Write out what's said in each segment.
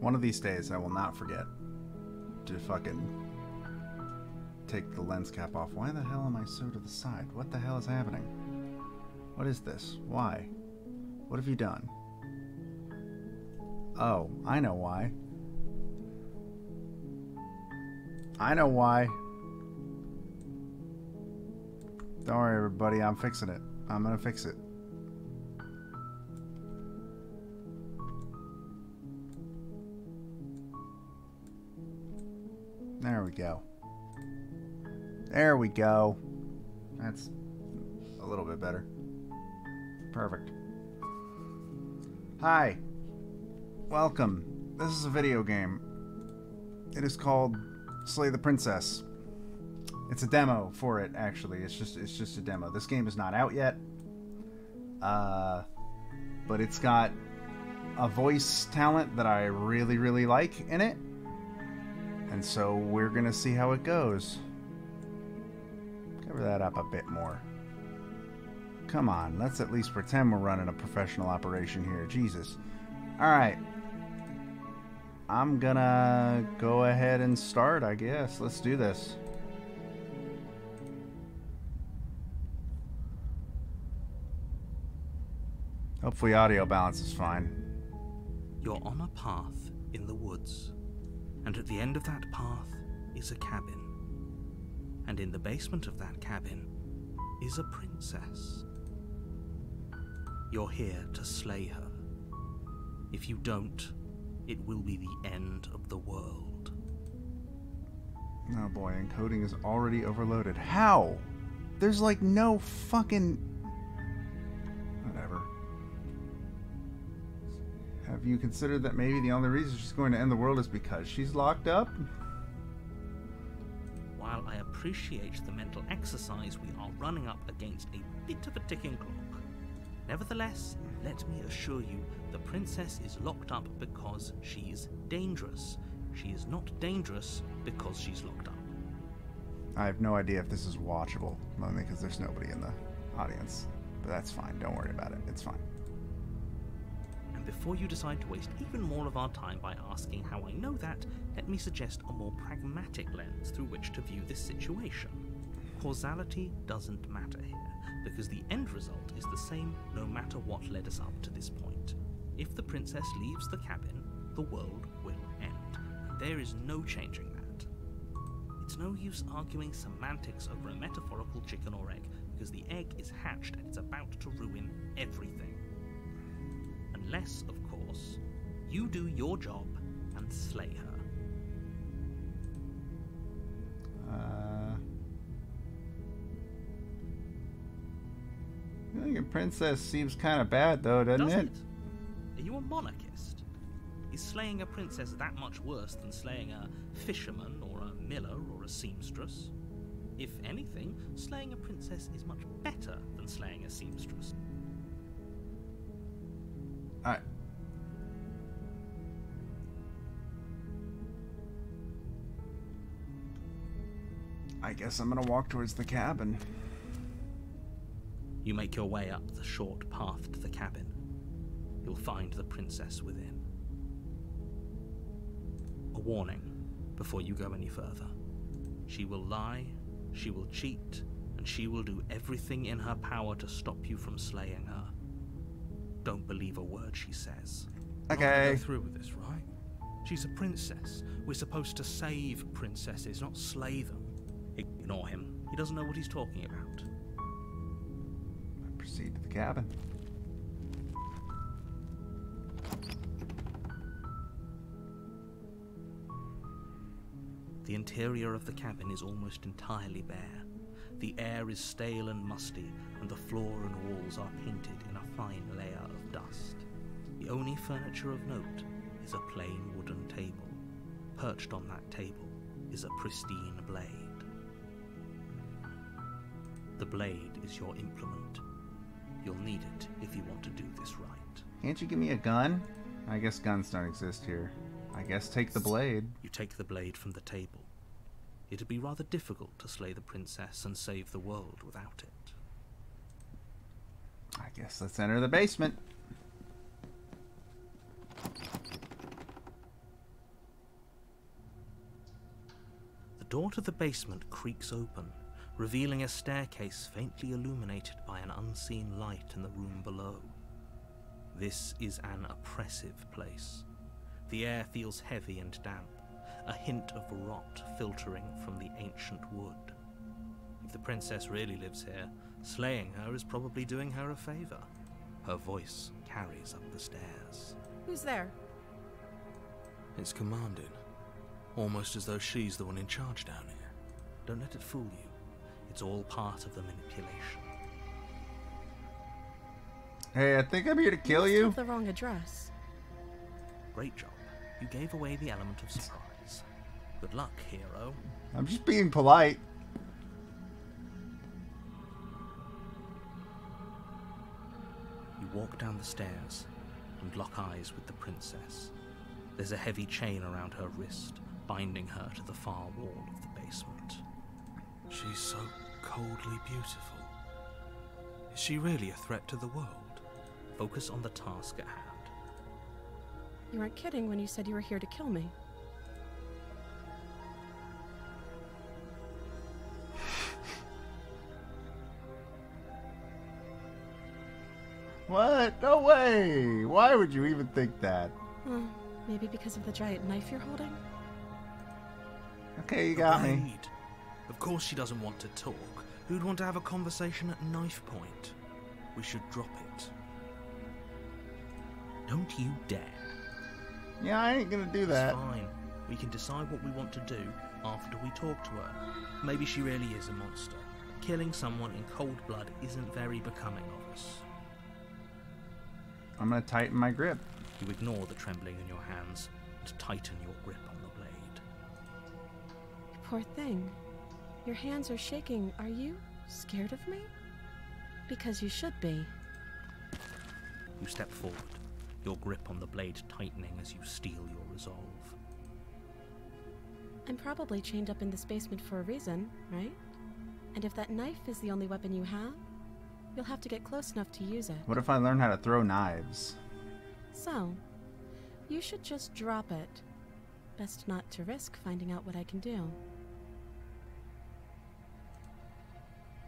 One of these days, I will not forget to fucking take the lens cap off. Why the hell am I so to the side? What the hell is happening? What is this? Why? What have you done? Oh, I know why. I know why. Don't worry, everybody. I'm fixing it. I'm gonna fix it. There we go. There we go. That's a little bit better. Perfect. Hi. Welcome. This is a video game. It is called Slay the Princess. It's a demo for it, actually. It's just a demo. This game is not out yet. But it's got a voice talent that I really, really like in it. And so we're gonna see how it goes. Cover that up a bit more. Come on, let's at least pretend we're running a professional operation here. Jesus. Alright. I'm gonna go ahead and start, I guess. Let's do this. Hopefully audio balance is fine. You're on a path in the woods, and at the end of that path is a cabin. And in the basement of that cabin is a princess. You're here to slay her. If you don't, it will be the end of the world. Oh boy, encoding is already overloaded. How? There's like no fucking... Whatever. Have you considered that maybe the only reason she's going to end the world is because she's locked up? While I appreciate the mental exercise, we are running up against a bit of a ticking clock. Nevertheless, let me assure you, the princess is locked up because she's dangerous. She is not dangerous because she's locked up. I have no idea if this is watchable, mainly because there's nobody in the audience. But that's fine, don't worry about it, it's fine. And before you decide to waste even more of our time by asking how I know that, let me suggest a more pragmatic lens through which to view this situation. Causality doesn't matter here, because the end result is the same no matter what led us up to this point. If the princess leaves the cabin, the world will end, and there is no changing that. It's no use arguing semantics over a metaphorical chicken or egg, because the egg is hatched and it's about to ruin everything. Unless, of course, you do your job and slay her. I think a princess seems kind of bad, though, doesn't it? Are you a monarchist? Is slaying a princess that much worse than slaying a fisherman or a miller or a seamstress? If anything, slaying a princess is much better than slaying a seamstress. I guess I'm gonna walk towards the cabin. You make your way up the short path to the cabin. You'll find the princess within. A warning before you go any further. She will lie, she will cheat, and she will do everything in her power to stop you from slaying her. Don't believe a word she says. Okay. Go through with this, right? She's a princess. We're supposed to save princesses, not slay them. Ignore him. He doesn't know what he's talking about. Proceed to the cabin. The interior of the cabin is almost entirely bare. The air is stale and musty, and the floor and walls are painted in a fine layer of dust. The only furniture of note is a plain wooden table. Perched on that table is a pristine blade. The blade is your implement. You'll need it if you want to do this right. Can't you give me a gun? I guess guns don't exist here. I guess take the blade. You take the blade from the table. It'd be rather difficult to slay the princess and save the world without it. I guess let's enter the basement. door to the basement creaks open, revealing a staircase faintly illuminated by an unseen light in the room below. This is an oppressive place. The air feels heavy and damp, a hint of rot filtering from the ancient wood. If the princess really lives here, slaying her is probably doing her a favor. Her voice carries up the stairs. Who's there? It's commanded, almost as though she's the one in charge down here. Don't let it fool you. It's all part of the manipulation. Hey, I think I'm here to kill must you. have the wrong address. Great job. You gave away the element of surprise. Good luck, hero. I'm just being polite. You walk down the stairs and lock eyes with the princess. There's a heavy chain around her wrist, binding her to the far wall of the basement. She's so coldly beautiful. Is she really a threat to the world? Focus on the task at hand. You weren't kidding when you said you were here to kill me. What? No way! Why would you even think that? Maybe because of the giant knife you're holding? Okay, you got me. Blade. Of course she doesn't want to talk. Who'd want to have a conversation at knife point? We should drop it. Don't you dare. Yeah, I ain't gonna do that. It's fine. We can decide what we want to do after we talk to her. Maybe she really is a monster. Killing someone in cold blood isn't very becoming of us. I'm gonna tighten my grip. You ignore the trembling in your hands and tighten your grip on the blade. Poor thing. Your hands are shaking. Are you scared of me? Because you should be. You step forward, your grip on the blade tightening as you steel your resolve. I'm probably chained up in this basement for a reason, right? And if that knife is the only weapon you have, you'll have to get close enough to use it. What if I learn how to throw knives? So, you should just drop it. Best not to risk finding out what I can do.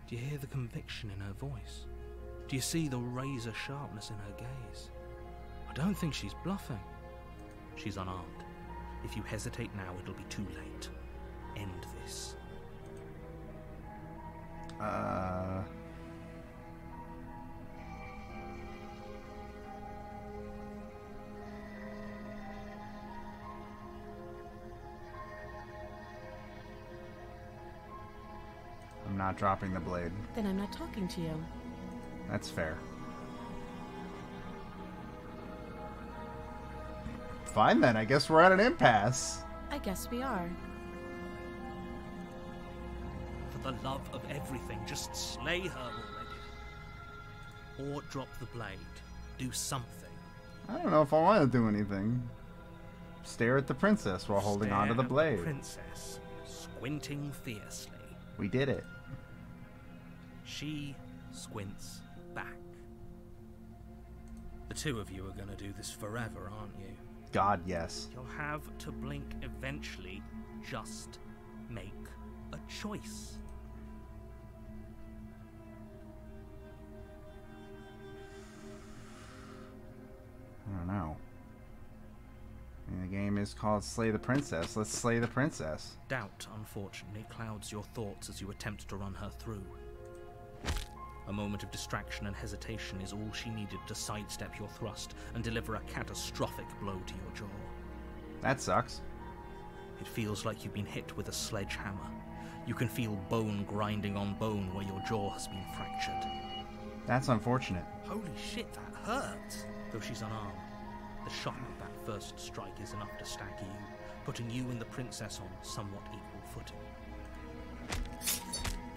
Do you hear the conviction in her voice? Do you see the razor sharpness in her gaze? I don't think she's bluffing. She's unarmed. If you hesitate now, it'll be too late. End this. I'm not dropping the blade. Then I'm not talking to you. That's fair. Fine then, I guess we're at an impasse. I guess we are. For the love of everything, just slay her already. Or drop the blade. Do something. I don't know if I want to do anything. Stare at the princess while holding onto the Stare at blade. the princess, squinting fiercely. We did it. She squints back. The two of you are going to do this forever, aren't you? God, yes. You'll have to blink eventually. Just make a choice. I don't know. I mean, the game is called Slay the Princess. Let's slay the princess. Doubt, unfortunately, clouds your thoughts as you attempt to run her through. A moment of distraction and hesitation is all she needed to sidestep your thrust and deliver a catastrophic blow to your jaw. That sucks. It feels like you've been hit with a sledgehammer. You can feel bone grinding on bone where your jaw has been fractured. That's unfortunate. Holy shit, that hurts! Though she's unarmed, the shock of that first strike is enough to stagger you, putting you and the princess on somewhat equal footing.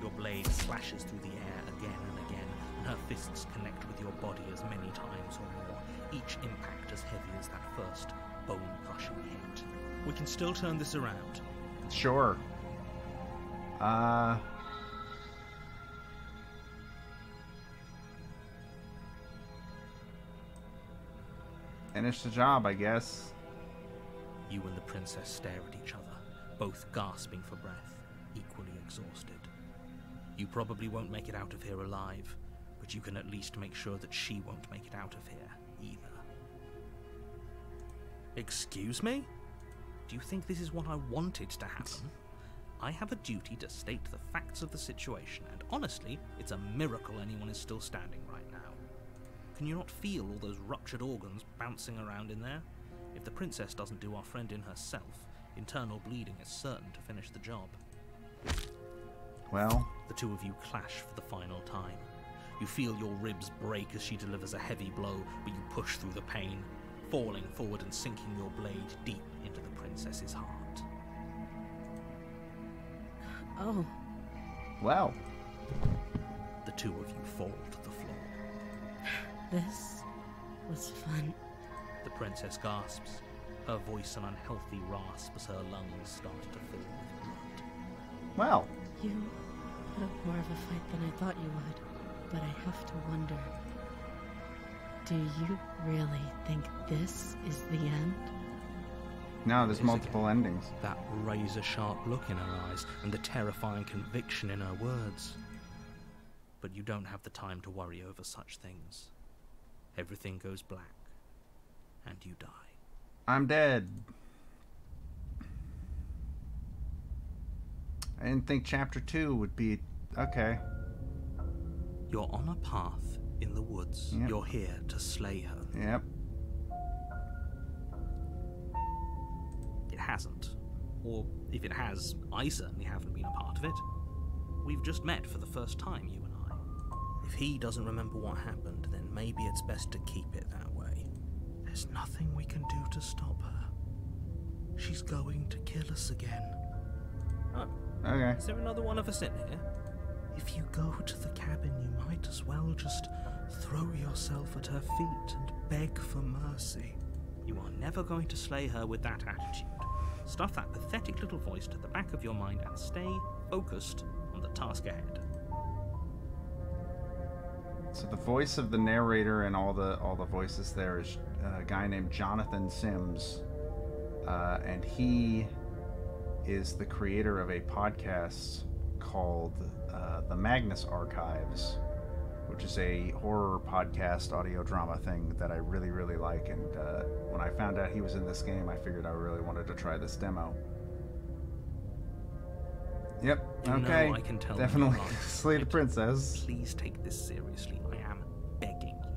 Your blade slashes through the air again and again, and her fists connect with your body as many times or more, each impact as heavy as that first bone-crushing hit. We can still turn this around. Sure. Finish the job, I guess. You and the princess stare at each other, both gasping for breath, equally exhausted. You probably won't make it out of here alive, but you can at least make sure that she won't make it out of here either. Excuse me? Do you think this is what I wanted to happen? I have a duty to state the facts of the situation, and honestly, it's a miracle anyone is still standing right now. Can you not feel all those ruptured organs bouncing around in there? If the princess doesn't do our friend in herself, internal bleeding is certain to finish the job. Well, The two of you clash for the final time. You feel your ribs break as she delivers a heavy blow, but you push through the pain, falling forward and sinking your blade deep into the princess's heart. Oh, well. The two of you fall to the floor. this was fun. The princess gasps, her voice an unhealthy rasp as her lungs start to fill with blood. Well. You put up more of a fight than I thought you would, but I have to wonder. Do you really think this is the end? No, there's It is multiple again. endings. That razor-sharp look in her eyes and the terrifying conviction in her words. But you don't have the time to worry over such things. Everything goes black, and you die. I'm dead. I didn't think chapter 2 would be... Okay. You're on a path in the woods. Yep. You're here to slay her. Yep. It hasn't. Or if it has, I certainly haven't been a part of it. We've just met for the first time, you and I. If he doesn't remember what happened, then maybe it's best to keep it that way. There's nothing we can do to stop her. She's going to kill us again. Oh, Okay. is there another one of us in here? If you go to the cabin, you might as well just throw yourself at her feet and beg for mercy. You are never going to slay her with that attitude. Stuff that pathetic little voice to the back of your mind and stay focused on the task ahead. So the voice of the narrator and all the voices there is a guy named Jonathan Sims, and he is the creator of a podcast called The Magnus Archives, which is a horror podcast audio drama thing that I really, really like. And when I found out he was in this game, I figured I really wanted to try this demo. Yep. You Okay. know I can tell Definitely you're lying, slay the right? princess. Please take this seriously. I am begging you.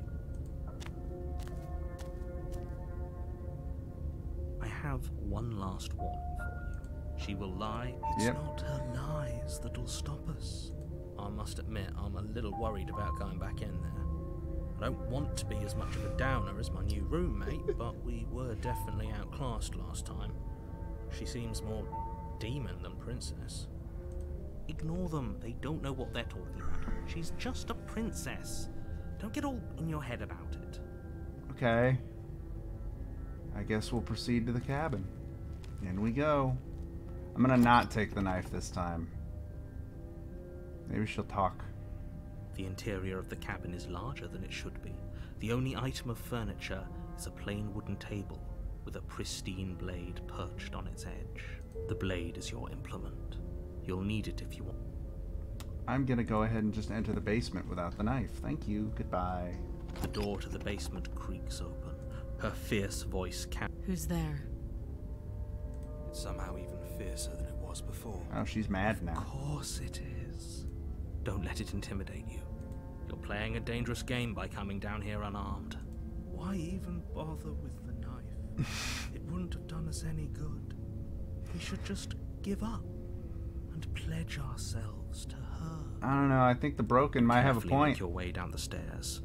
I have one last warning for you. She will lie. It's Yep. not her lies that'll stop us. I must admit, I'm a little worried about going back in there. I don't want to be as much of a downer as my new roommate, but we were definitely outclassed last time. She seems more demon than princess. Ignore them. They don't know what they're talking about. She's just a princess. Don't get all in your head about it. Okay. I guess we'll proceed to the cabin. In we go. I'm gonna not take the knife this time. Maybe she'll talk. The interior of the cabin is larger than it should be. The only item of furniture is a plain wooden table with a pristine blade perched on its edge. The blade is your implement. You'll need it if you want. I'm gonna go ahead and just enter the basement without the knife. Thank you. Goodbye. The door to the basement creaks open. Her fierce voice Who's there? It's somehow even fiercer than it was before. Oh, she's mad Of now. course it is. Don't let it intimidate you. You're playing a dangerous game by coming down here unarmed. Why even bother with the knife? It wouldn't have done us any good. We should just give up and pledge ourselves to her. I don't know. I think the broken might have a Carefully make point. your way down the stairs.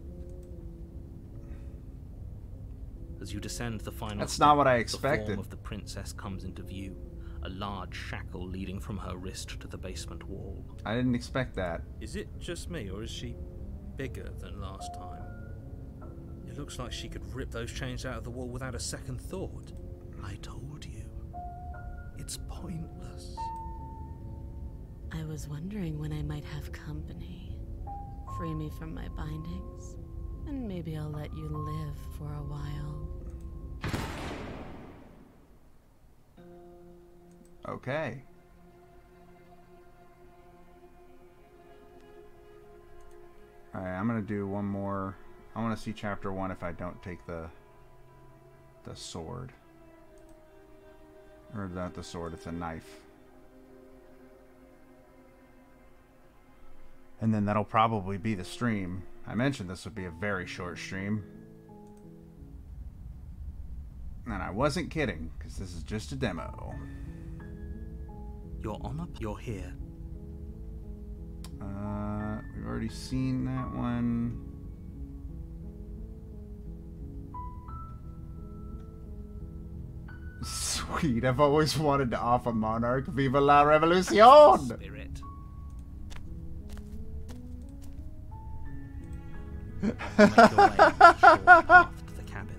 As you descend the final That's step, not what I the expected. form of the princess comes into view, a large shackle leading from her wrist to the basement wall. I didn't expect that. Is it just me, or is she bigger than last time? It looks like she could rip those chains out of the wall without a second thought. I told you. It's pointless. I was wondering when I might have company. Free me from my bindings, and maybe I'll let you live for a while. Okay. Alright, I'm gonna do one more. I want to see chapter 1 if I don't take the sword. Or not the sword, it's a knife. And then that'll probably be the stream. I mentioned this would be a very short stream. And I wasn't kidding, because this is just a demo. Your Honor, you're here. We've already seen that one. Sweet, I've always wanted to offer Monarch. Viva la Revolucion! Spirit. Make your way along the short path to the cabin.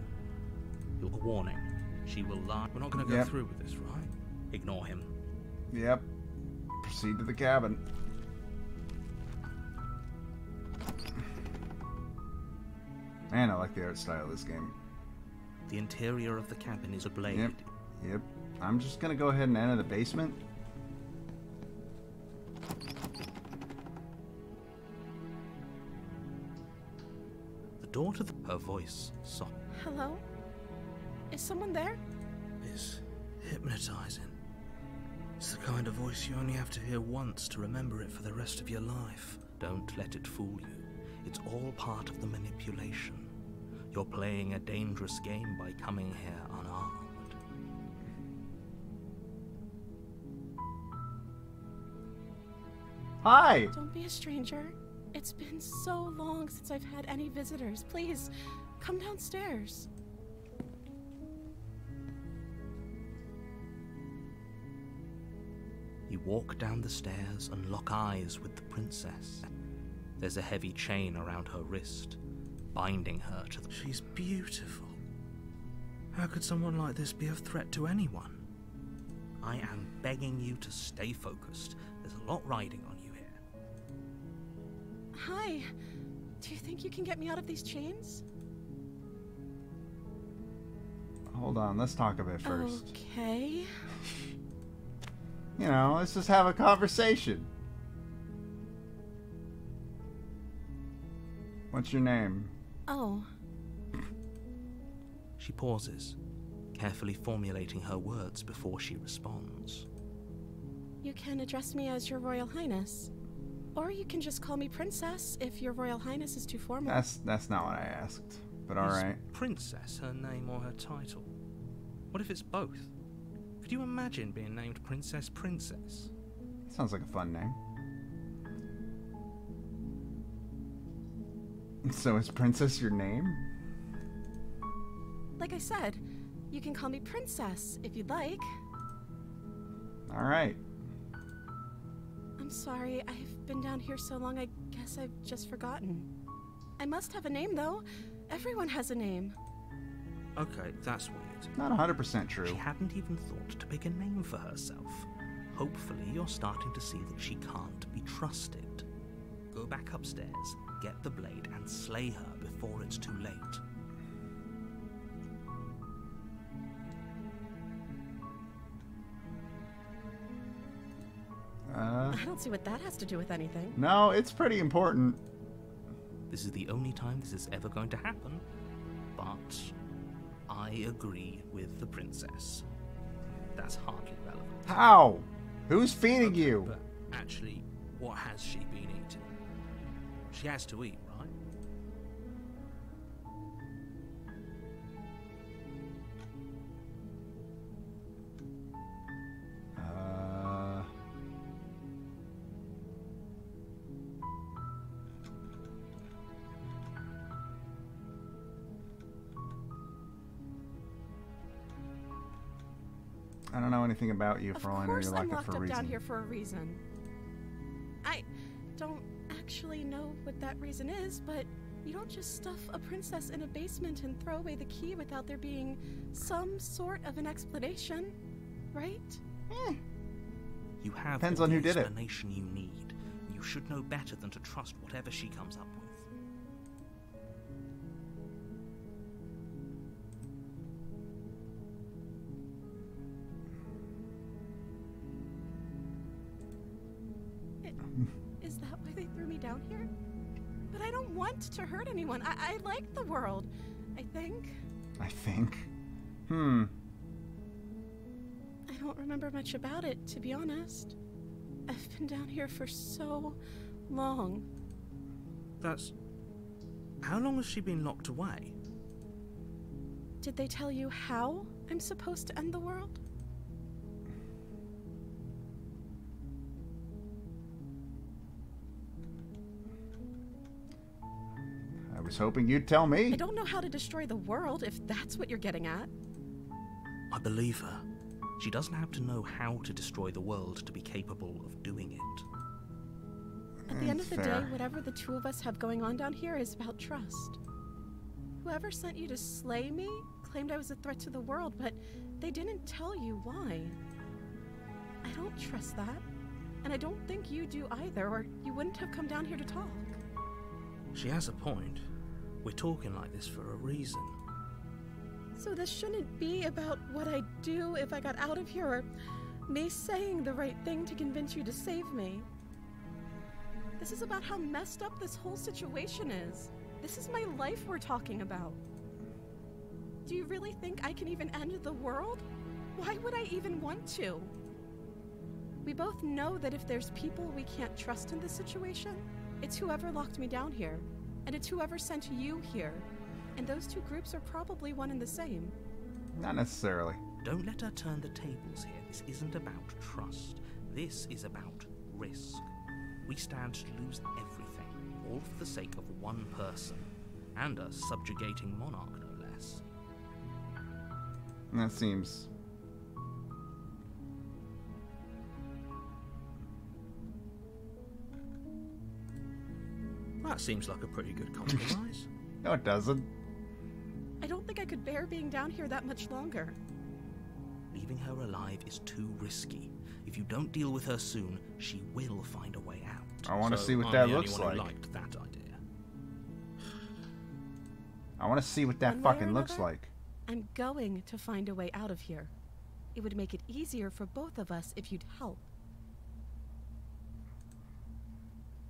Your warning. She will lie. We're not going to go through with this, right? Ignore him. Yep. Proceed to the cabin. Man, I like the art style of this game. The interior of the cabin is ablaze. Yep. I'm just gonna go ahead and enter the basement. The door to her voice soft. Hello? Is someone there? Is hypnotizing. It's the kind of voice you only have to hear once to remember it for the rest of your life. Don't let it fool you. It's all part of the manipulation. You're playing a dangerous game by coming here unarmed. Hi! Don't be a stranger. It's been so long since I've had any visitors. Please, come downstairs. You walk down the stairs and lock eyes with the princess. There's a heavy chain around her wrist, binding her to the... She's beautiful. How could someone like this be of threat to anyone? I am begging you to stay focused. There's a lot riding on you here. Hi. Do you think you can get me out of these chains? Hold on, let's talk a bit first. Okay. You know, let's just have a conversation. What's your name? Oh. She pauses, carefully formulating her words before she responds. You can address me as Your Royal Highness. Or you can just call me Princess if Your Royal Highness is too formal. That's not what I asked. But alright. Princess her name or her title? What if it's both? Could you imagine being named Princess Princess? Sounds like a fun name. So is Princess your name? Like I said, you can call me Princess if you'd like. Alright. I'm sorry, I've been down here so long I guess I've just forgotten. I must have a name though. Everyone has a name. Okay, that's weird. Not 100% true. She hadn't even thought to pick a name for herself. Hopefully you're starting to see that she can't be trusted. Go back upstairs, get the blade, and slay her before it's too late. I don't see what that has to do with anything. No, it's pretty important. This is the only time this is ever going to happen, but I agree with the princess. That's hardly relevant. How? Who's feeding you? But actually, what has she been eating? She has to eat, right? I don't know anything about you. For all I know, you're I'm locked up locked for a up reason. down here for a reason. I don't actually know what that reason is, but you don't just stuff a princess in a basement and throw away the key without there being some sort of an explanation, right? You have Depends all on the who did it. explanation you need. You should know better than to trust whatever she comes up with. down here. But I don't want to hurt anyone. I like the world, I think. I think. I don't remember much about it, to be honest. I've been down here for so long. That's... How long has she been locked away? Did they tell you how I'm supposed to end the world? I was hoping you'd tell me. I don't know how to destroy the world, if that's what you're getting at. I believe her. She doesn't have to know how to destroy the world to be capable of doing it. At the end of the Fair. day, whatever the two of us have going on down here is about trust. Whoever sent you to slay me claimed I was a threat to the world, but they didn't tell you why. I don't trust that, and I don't think you do either, or you wouldn't have come down here to talk. She has a point. We're talking like this for a reason. So this shouldn't be about what I'd do if I got out of here, or me saying the right thing to convince you to save me. This is about how messed up this whole situation is. This is my life we're talking about. Do you really think I can even end the world? Why would I even want to? We both know that if there's people we can't trust in this situation, it's whoever locked me down here, and it's whoever sent you here. And those two groups are probably one and the same. Not necessarily. Don't let her turn the tables here. This isn't about trust. This is about risk. We stand to lose everything, all for the sake of one person, and a subjugating monarch, no less. That seems... That seems like a pretty good compromise. No, it doesn't. I don't think I could bear being down here that much longer. Leaving her alive is too risky. If you don't deal with her soon, she will find a way out. I want to So see what I'm that the only looks one who like. liked that idea. I want to see what that One way or fucking looks another, like. I'm going to find a way out of here. It would make it easier for both of us if you'd help.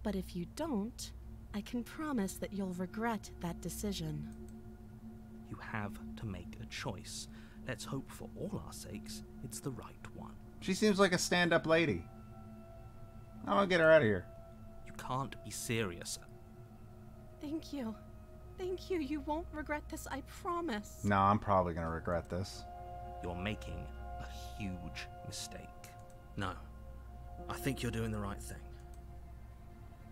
But if you don't, I can promise that you'll regret that decision. You have to make a choice. Let's hope for all our sakes it's the right one. She seems like a stand-up lady. I want to get her out of here. You can't be serious. Thank you. Thank you. You won't regret this, I promise. No, I'm probably going to regret this. You're making a huge mistake. No, I think you're doing the right thing.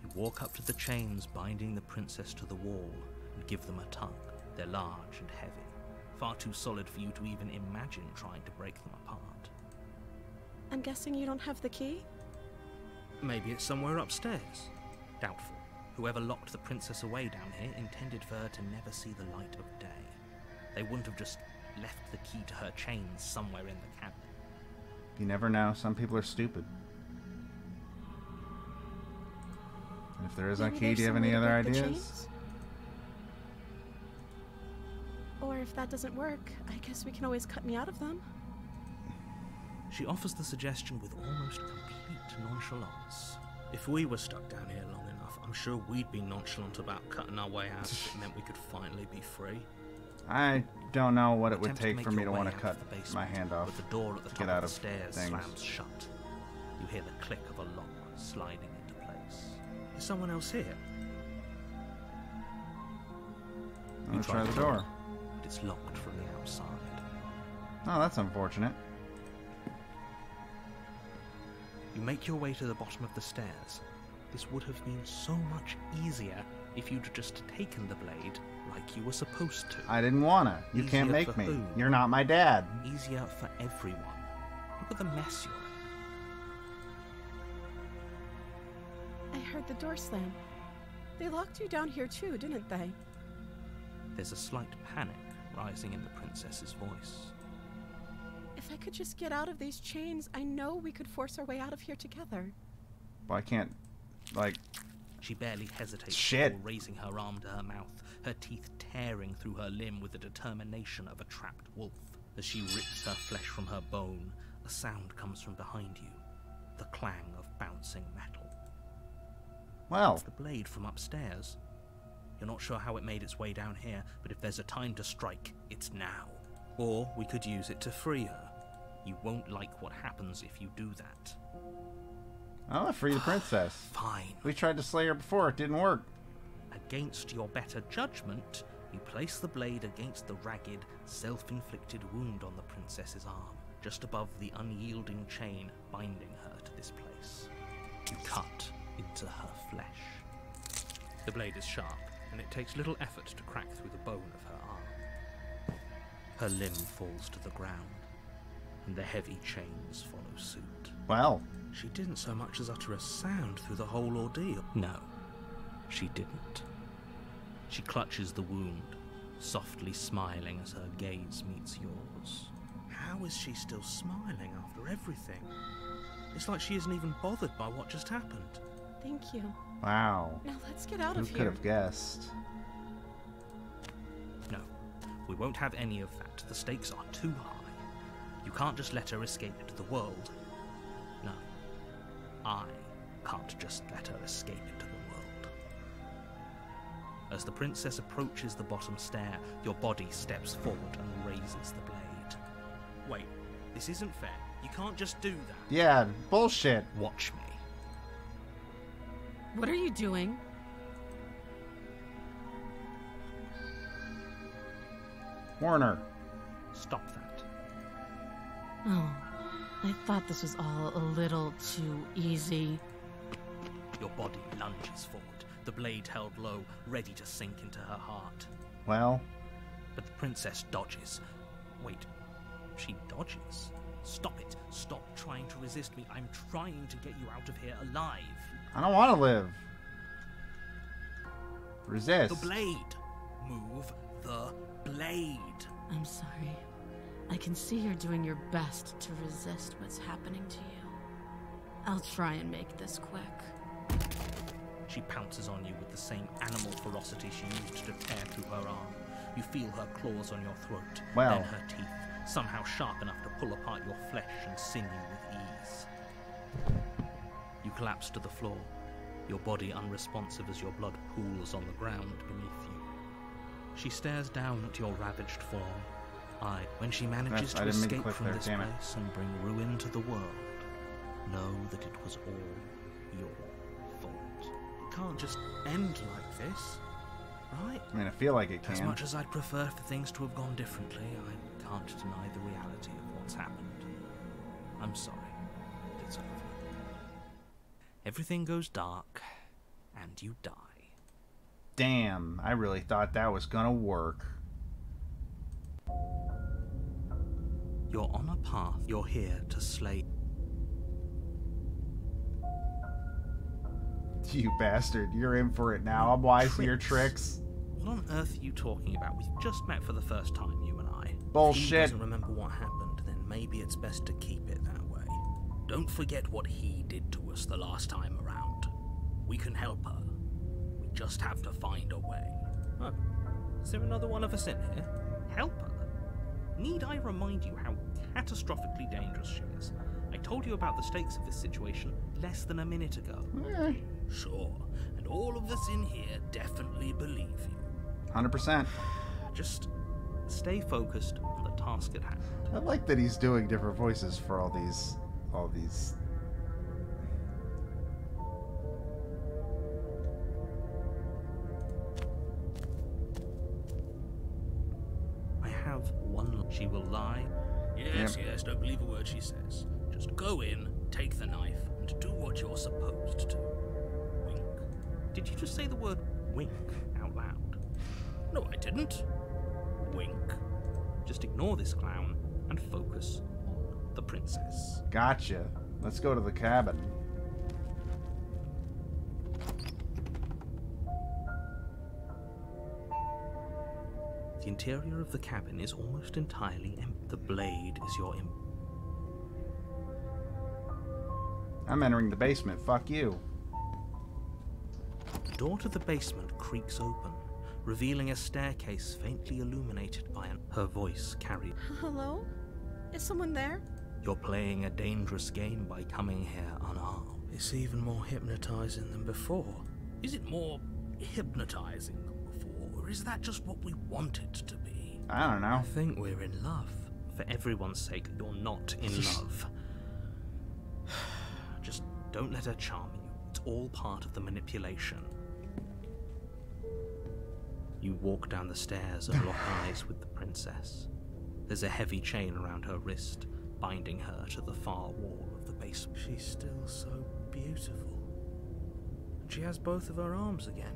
You walk up to the chains binding the princess to the wall and give them a tug. They're large and heavy, far too solid for you to even imagine trying to break them apart. I'm guessing you don't have the key? Maybe it's somewhere upstairs. Doubtful. Whoever locked the princess away down here intended for her to never see the light of day. They wouldn't have just left the key to her chains somewhere in the cabinet. You never know. Some people are stupid. And if there is a Maybe key, there's do you have some any way to other break the ideas? chains? Or if that doesn't work, I guess we can always cut me out of them. She offers the suggestion with almost complete nonchalance. If we were stuck down here long enough, I'm sure we'd be nonchalant about cutting our way out if it meant we could finally be free. I don't know what it would Attempt take make for me your to way want to out cut of the basement, my hand off. but the door at the to top get out of the of stairs things. slams shut. You hear the click of a lock sliding into place. Is someone else here? I'm gonna try the door. But it's locked from the outside. Oh, that's unfortunate. You make your way to the bottom of the stairs. This would have been so much easier if you'd just taken the blade like you were supposed to. I didn't wanna. You can't Easier make for me. who? You're not my dad. Easier for everyone. Look at the mess you're in. I heard the door slam. They locked you down here too, didn't they? There's a slight panic rising in the princess's voice. If I could just get out of these chains, I know we could force our way out of here together. Well, I can't, like... She barely hesitates Shit. before raising her arm to her mouth, her teeth tearing through her limb with the determination of a trapped wolf. As she rips her flesh from her bone, a sound comes from behind you, the clang of bouncing metal. Well, It's the blade from upstairs. You're not sure how it made its way down here, but if there's a time to strike, it's now. Or we could use it to free her. You won't like what happens if you do that. I want to free the princess. Fine. We tried to slay her before. It didn't work. Against your better judgment, you place the blade against the ragged, self-inflicted wound on the princess's arm, just above the unyielding chain binding her to this place. You cut into her flesh. The blade is sharp, and it takes little effort to crack through the bone of her arm. Her limb falls to the ground, and the heavy chains follow suit. Well, She didn't so much as utter a sound through the whole ordeal. No, she didn't. She clutches the wound, softly smiling as her gaze meets yours. How is she still smiling after everything? It's like she isn't even bothered by what just happened. Thank you. wow. Now let's get out Who of could here. have guessed? No, we won't have any of that. The stakes are too high. You can't just let her escape into the world. No, I can't just let her escape into the world. As the princess approaches the bottom stair, your body steps forward and raises the blade. Wait, this isn't fair. You can't just do that. Yeah, bullshit. Watch me. What are you doing? Warner. Stop that. Oh, I thought this was all a little too easy. Your body lunges forward, the blade held low, ready to sink into her heart. Well, But the princess dodges. Wait, she dodges? Stop it. Stop trying to resist me. I'm trying to get you out of here alive. I don't want to live. Resist. The blade. Move the blade. I'm sorry. I can see you're doing your best to resist what's happening to you. I'll try and make this quick. She pounces on you with the same animal ferocity she used to tear through her arm. You feel her claws on your throat, Well. then her teeth, somehow sharp enough to pull apart your flesh and sinew with ease. You collapse to the floor, your body unresponsive as your blood pools on the ground beneath you. She stares down at your ravaged form. When she manages I to didn't mean to escape click from there, this damn it. place and bring ruin to the world, know that it was all your fault. It can't just end like this, right? I mean, I feel like it As can. much as I'd prefer for things to have gone differently, I can't deny the reality of what's happened. I'm sorry. It's over. Everything goes dark, and you die. Damn, I really thought that was gonna work. You're on a path. You're here to slay. You bastard, you're in for it now. I'm wise to your tricks. What on earth are you talking about? We've just met for the first time, you and I. If he Bullshit. doesn't remember what happened, then maybe it's best to keep it that way. Don't forget what he did to us the last time around. We can help her. We just have to find a way. Oh, is there another one of us in here? Help her? Need I remind you how catastrophically dangerous she is? I told you about the stakes of this situation less than a minute ago. Eh, Sure, and all of us in here definitely believe you. 100%. Just stay focused on the task at hand. I like that he's doing different voices for all these. I have one. She will lie. Yes, yes, don't believe a word she says. Just go in, take the knife, and do what you're supposed to. Wink. Did you just say the word wink out loud? No, I didn't. Wink. Just ignore this clown and focus on the princess. Gotcha. Let's go to the cabin. The interior of the cabin is almost entirely empty. The blade is your I'm entering the basement. Fuck you. The door to the basement creaks open, revealing a staircase faintly illuminated by her voice carried. Hello? Is someone there? You're playing a dangerous game by coming here unarmed. It's even more hypnotizing than before. Is it more hypnotizing than before, or is that just what we want it to be? I don't know. I think we're in love. For everyone's sake, you're not in love. Just don't let her charm you. It's all part of the manipulation. You walk down the stairs and lock eyes with the princess. There's a heavy chain around her wrist, binding her to the far wall of the basement. She's still so beautiful. And she has both of her arms again.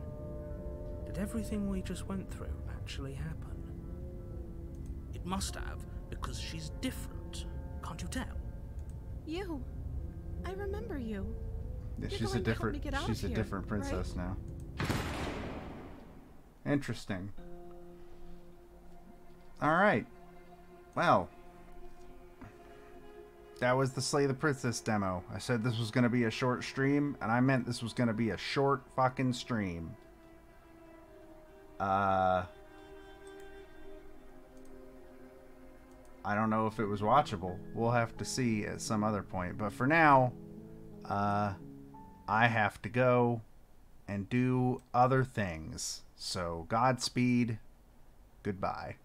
Did everything we just went through actually happen? It must have, because she's different. Can't you tell? You. I remember you. Yeah, You're she's a going to help me different. get out She's of a here, different princess right? now. Interesting. All right. Well, that was the Slay the Princess demo. I said this was going to be a short stream, and I meant this was going to be a short fucking stream. I don't know if it was watchable. We'll have to see at some other point. But for now, I have to go and do other things. So, Godspeed. Goodbye.